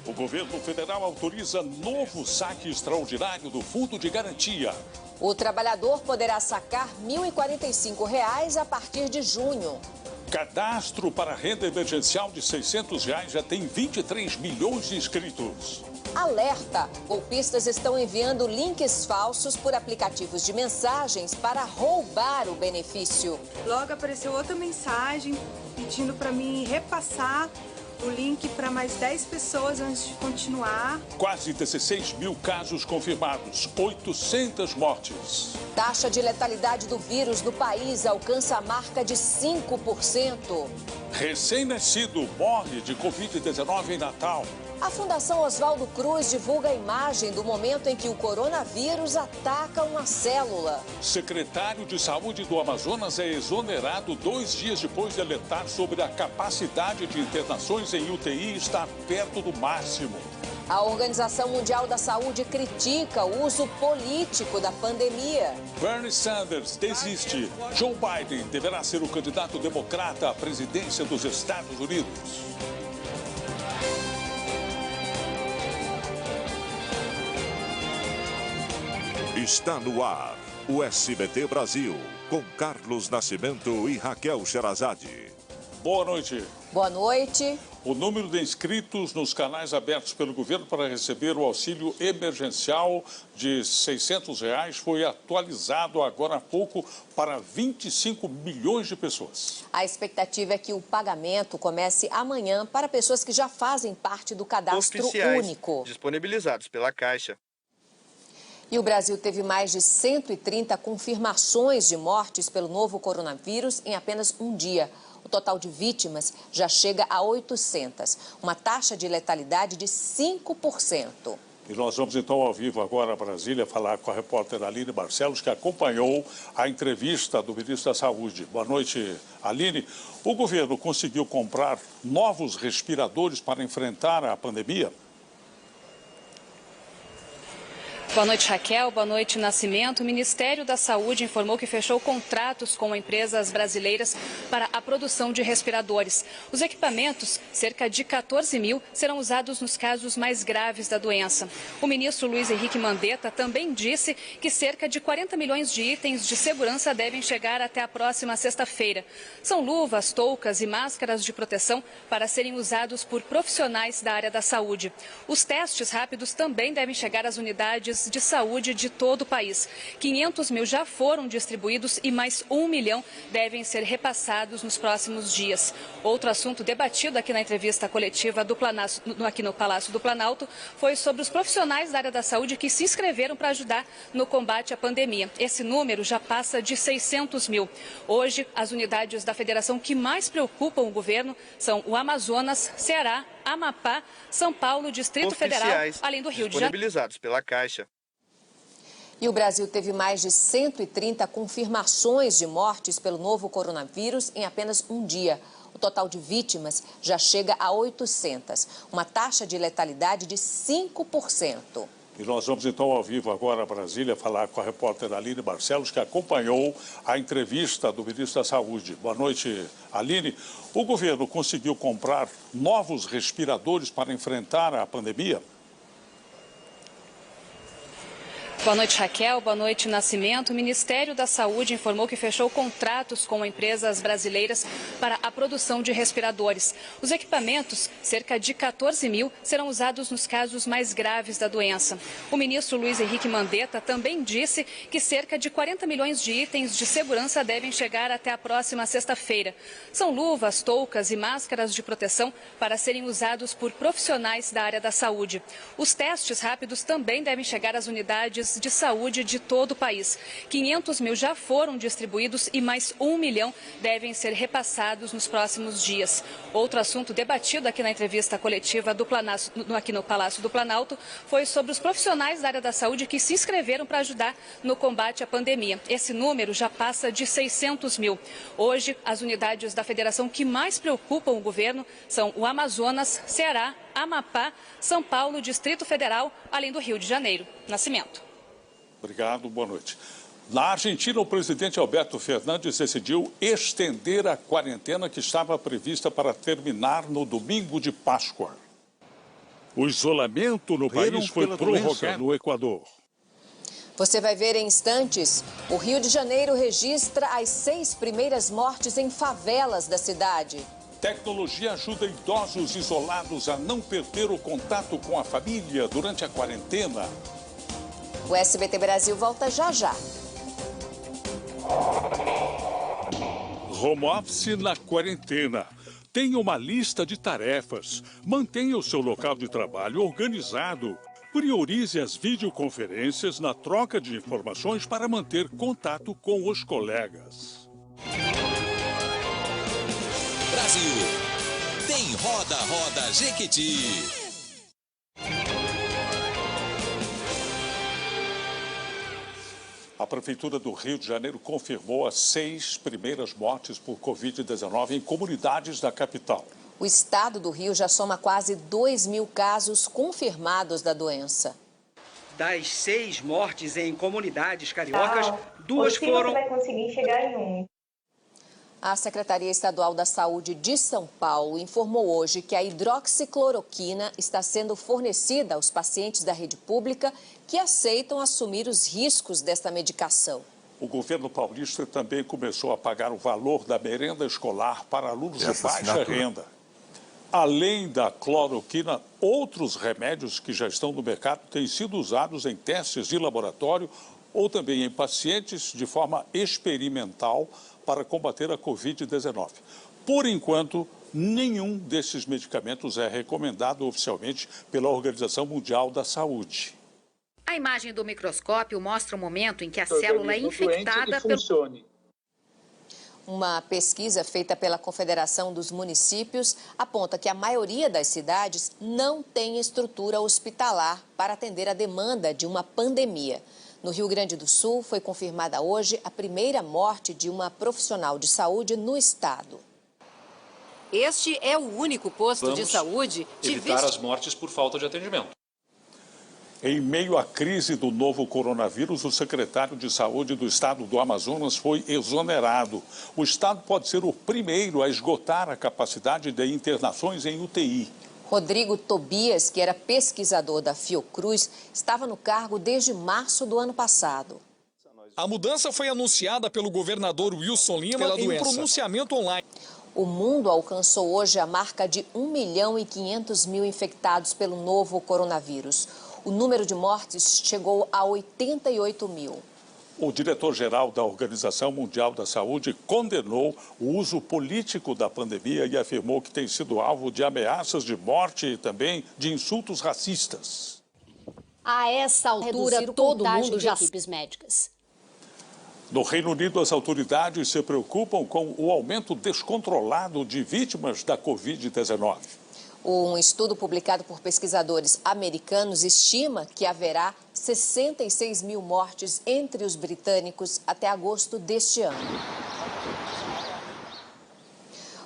O governo federal autoriza novo saque extraordinário do Fundo de Garantia. O trabalhador poderá sacar R$ 1.045 a partir de junho. Cadastro para renda emergencial de R$ 600 já tem 23 milhões de inscritos. Alerta! Golpistas estão enviando links falsos por aplicativos de mensagens para roubar o benefício. Logo apareceu outra mensagem pedindo para mim repassar o link para mais 10 pessoas antes de continuar. Quase 16 mil casos confirmados, 800 mortes. Taxa de letalidade do vírus no país alcança a marca de 5%. Recém-nascido morre de Covid-19 em Natal. A Fundação Oswaldo Cruz divulga a imagem do momento em que o coronavírus ataca uma célula. Secretário de Saúde do Amazonas é exonerado 2 dias depois de alertar sobre a capacidade de internações em UTI estar perto do máximo. A Organização Mundial da Saúde critica o uso político da pandemia. Bernie Sanders desiste. Joe Biden deverá ser o candidato democrata à presidência dos Estados Unidos. Está no ar o SBT Brasil, com Carlos Nascimento e Raquel Sherazade. Boa noite. Boa noite. O número de inscritos nos canais abertos pelo governo para receber o auxílio emergencial de R$ 600 foi atualizado agora há pouco para 25 milhões de pessoas. A expectativa é que o pagamento comece amanhã para pessoas que já fazem parte do cadastro único. Disponibilizados pela Caixa. E o Brasil teve mais de 130 confirmações de mortes pelo novo coronavírus em apenas um dia. O total de vítimas já chega a 800, uma taxa de letalidade de 5%. E nós vamos então ao vivo agora a Brasília falar com a repórter Aline Barcelos, que acompanhou a entrevista do ministro da Saúde. Boa noite, Aline. O governo conseguiu comprar novos respiradores para enfrentar a pandemia? Boa noite, Raquel. Boa noite, Nascimento. O Ministério da Saúde informou que fechou contratos com empresas brasileiras para a produção de respiradores. Os equipamentos, cerca de 14 mil, serão usados nos casos mais graves da doença. O ministro Luiz Henrique Mandetta também disse que cerca de 40 milhões de itens de segurança devem chegar até a próxima sexta-feira. São luvas, toucas e máscaras de proteção para serem usados por profissionais da área da saúde. Os testes rápidos também devem chegar às unidades de saúde de todo o país. 500 mil já foram distribuídos e mais 1 milhão devem ser repassados nos próximos dias. Outro assunto debatido aqui na entrevista coletiva aqui no Palácio do Planalto foi sobre os profissionais da área da saúde que se inscreveram para ajudar no combate à pandemia. Esse número já passa de 600 mil. Hoje, as unidades da federação que mais preocupam o governo são o Amazonas, Ceará, Amapá, São Paulo, Distrito Federal, além do Rio de Janeiro. Disponibilizados pela Caixa. E o Brasil teve mais de 130 confirmações de mortes pelo novo coronavírus em apenas um dia. O total de vítimas já chega a 800, uma taxa de letalidade de 5%. E nós vamos então ao vivo agora a Brasília falar com a repórter Aline Barcelos, que acompanhou a entrevista do ministro da Saúde. Boa noite, Aline. O governo conseguiu comprar novos respiradores para enfrentar a pandemia? Boa noite, Raquel. Boa noite, Nascimento. O Ministério da Saúde informou que fechou contratos com empresas brasileiras para a produção de respiradores. Os equipamentos, cerca de 14 mil, serão usados nos casos mais graves da doença. O ministro Luiz Henrique Mandetta também disse que cerca de 40 milhões de itens de segurança devem chegar até a próxima sexta-feira. São luvas, toucas e máscaras de proteção para serem usados por profissionais da área da saúde. Os testes rápidos também devem chegar às unidades de saúde de todo o país. 500 mil já foram distribuídos e mais 1 milhão devem ser repassados nos próximos dias. Outro assunto debatido aqui na entrevista coletiva aqui no Palácio do Planalto foi sobre os profissionais da área da saúde que se inscreveram para ajudar no combate à pandemia. Esse número já passa de 600 mil. Hoje, as unidades da federação que mais preocupam o governo são o Amazonas, Ceará, Amapá, São Paulo, Distrito Federal, além do Rio de Janeiro. Nascimento. Obrigado, boa noite. Na Argentina, o presidente Alberto Fernandes decidiu estender a quarentena que estava prevista para terminar no domingo de Páscoa. O isolamento no país foi prorrogado no Equador. Você vai ver em instantes. O Rio de Janeiro registra as 6 primeiras mortes em favelas da cidade. Tecnologia ajuda idosos isolados a não perder o contato com a família durante a quarentena. O SBT Brasil volta já já. Home office na quarentena. Tenha uma lista de tarefas. Mantenha o seu local de trabalho organizado. Priorize as videoconferências na troca de informações para manter contato com os colegas. Brasil, tem Roda Roda Jequiti. A Prefeitura do Rio de Janeiro confirmou as 6 primeiras mortes por Covid-19 em comunidades da capital. O estado do Rio já soma quase 2.000 casos confirmados da doença. Das 6 mortes em comunidades cariocas, 2 foram... Você vai conseguir chegar em 1. A Secretaria Estadual da Saúde de São Paulo informou hoje que a hidroxicloroquina está sendo fornecida aos pacientes da rede pública que aceitam assumir os riscos desta medicação. O governo paulista também começou a pagar o valor da merenda escolar para alunos de baixa renda. Além da cloroquina, outros remédios que já estão no mercado têm sido usados em testes de laboratório ou também em pacientes de forma experimental para combater a Covid-19. Por enquanto, nenhum desses medicamentos é recomendado oficialmente pela Organização Mundial da Saúde. A imagem do microscópio mostra o momento em que a célula é infectada pelo... Uma pesquisa feita pela Confederação dos Municípios aponta que a maioria das cidades não tem estrutura hospitalar para atender a demanda de uma pandemia. No Rio Grande do Sul, foi confirmada hoje a primeira morte de uma profissional de saúde no estado. Este é o único posto de saúde de evitar as mortes por falta de atendimento. Em meio à crise do novo coronavírus, o secretário de Saúde do estado do Amazonas foi exonerado. O estado pode ser o primeiro a esgotar a capacidade de internações em UTI. Rodrigo Tobias, que era pesquisador da Fiocruz, estava no cargo desde março do ano passado. A mudança foi anunciada pelo governador Wilson Lima em pronunciamento online. O mundo alcançou hoje a marca de 1.500.000 infectados pelo novo coronavírus. O número de mortes chegou a 88 mil. O diretor-geral da Organização Mundial da Saúde condenou o uso político da pandemia e afirmou que tem sido alvo de ameaças de morte e também de insultos racistas. A essa altura, todo mundo já... equipes médicas. No Reino Unido, as autoridades se preocupam com o aumento descontrolado de vítimas da Covid-19. Um estudo publicado por pesquisadores americanos estima que haverá 66 mil mortes entre os britânicos até agosto deste ano.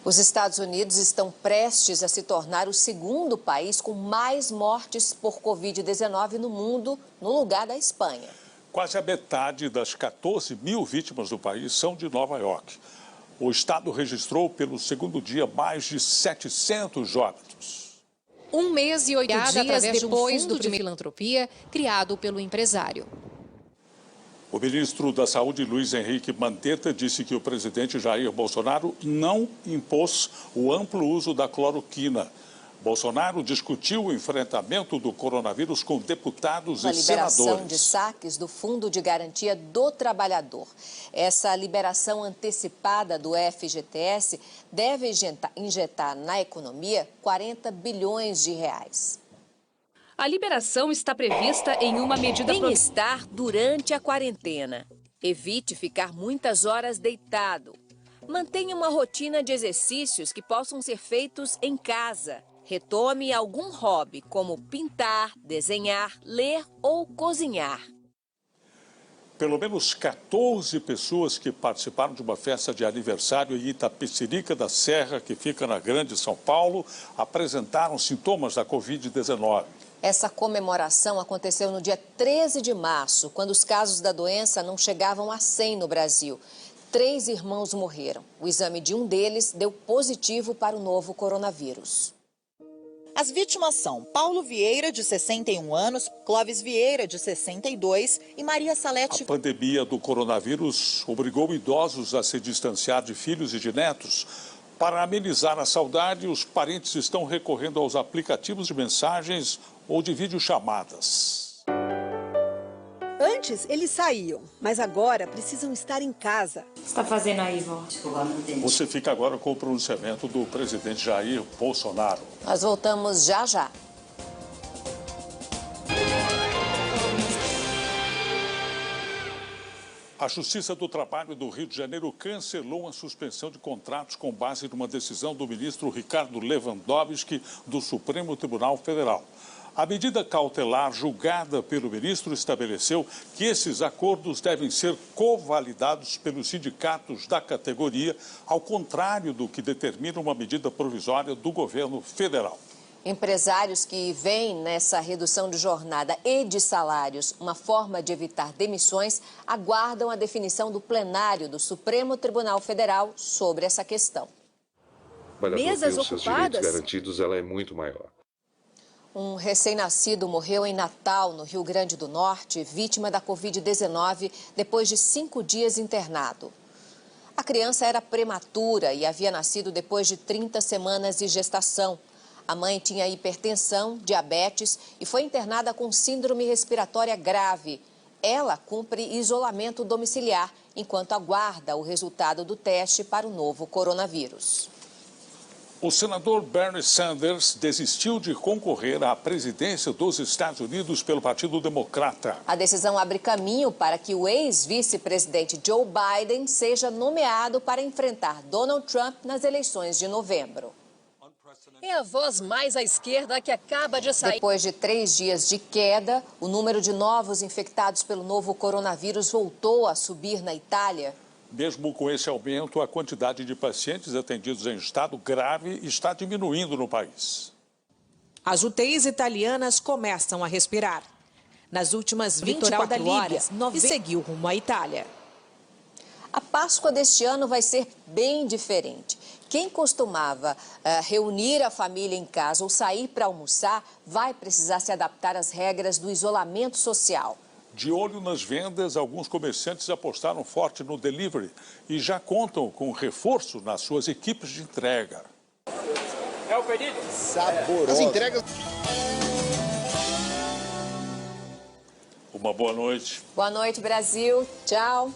Os Estados Unidos estão prestes a se tornar o segundo país com mais mortes por Covid-19 no mundo, no lugar da Espanha. Quase a metade das 14 mil vítimas do país são de Nova York. O estado registrou pelo segundo dia mais de 700 óbitos. 1 mês e 8 dias depois do primeiro filantropia criado pelo empresário. O ministro da Saúde, Luiz Henrique Mandetta, disse que o presidente Jair Bolsonaro não impôs o amplo uso da cloroquina. Bolsonaro discutiu o enfrentamento do coronavírus com deputados e senadores. A liberação de saques do Fundo de Garantia do Trabalhador. Essa liberação antecipada do FGTS deve injetar na economia 40 bilhões de reais. A liberação está prevista em uma medida... Bem-estar durante a quarentena. Evite ficar muitas horas deitado. Mantenha uma rotina de exercícios que possam ser feitos em casa. Retome algum hobby, como pintar, desenhar, ler ou cozinhar. Pelo menos 14 pessoas que participaram de uma festa de aniversário em Itapecerica da Serra, que fica na Grande São Paulo, apresentaram sintomas da Covid-19. Essa comemoração aconteceu no dia 13 de março, quando os casos da doença não chegavam a 100 no Brasil. 3 irmãos morreram. O exame de um deles deu positivo para o novo coronavírus. As vítimas são Paulo Vieira, de 61 anos, Clóvis Vieira, de 62 e Maria Salete. A pandemia do coronavírus obrigou idosos a se distanciar de filhos e de netos. Para amenizar a saudade, os parentes estão recorrendo aos aplicativos de mensagens ou de videochamadas. Antes, eles saíam, mas agora precisam estar em casa. O que você está fazendo aí, vó? Você fica agora com o pronunciamento do presidente Jair Bolsonaro. Nós voltamos já já. A Justiça do Trabalho do Rio de Janeiro cancelou a suspensão de contratos com base numa decisão do ministro Ricardo Lewandowski do Supremo Tribunal Federal. A medida cautelar julgada pelo ministro estabeleceu que esses acordos devem ser covalidados pelos sindicatos da categoria, ao contrário do que determina uma medida provisória do governo federal. Empresários que veem nessa redução de jornada e de salários uma forma de evitar demissões aguardam a definição do plenário do Supremo Tribunal Federal sobre essa questão. Mesas ocupadas? Seus direitos garantidos, ela é muito maior. Um recém-nascido morreu em Natal, no Rio Grande do Norte, vítima da Covid-19, depois de 5 dias internado. A criança era prematura e havia nascido depois de 30 semanas de gestação. A mãe tinha hipertensão, diabetes e foi internada com síndrome respiratória grave. Ela cumpre isolamento domiciliar enquanto aguarda o resultado do teste para o novo coronavírus. O senador Bernie Sanders desistiu de concorrer à presidência dos Estados Unidos pelo Partido Democrata. A decisão abre caminho para que o ex-vice-presidente Joe Biden seja nomeado para enfrentar Donald Trump nas eleições de novembro. É a voz mais à esquerda que acaba de sair. Depois de 3 dias de queda, o número de novos infectados pelo novo coronavírus voltou a subir na Itália. Mesmo com esse aumento, a quantidade de pacientes atendidos em estado grave está diminuindo no país. As UTIs italianas começam a respirar. Nas últimas 24 horas, e seguiu rumo à Itália. A Páscoa deste ano vai ser bem diferente. Quem costumava reunir a família em casa ou sair para almoçar vai precisar se adaptar às regras do isolamento social. De olho nas vendas, alguns comerciantes apostaram forte no delivery e já contam com reforço nas suas equipes de entrega. É o pedido? Saboroso. As entregas. Uma boa noite. Boa noite, Brasil. Tchau.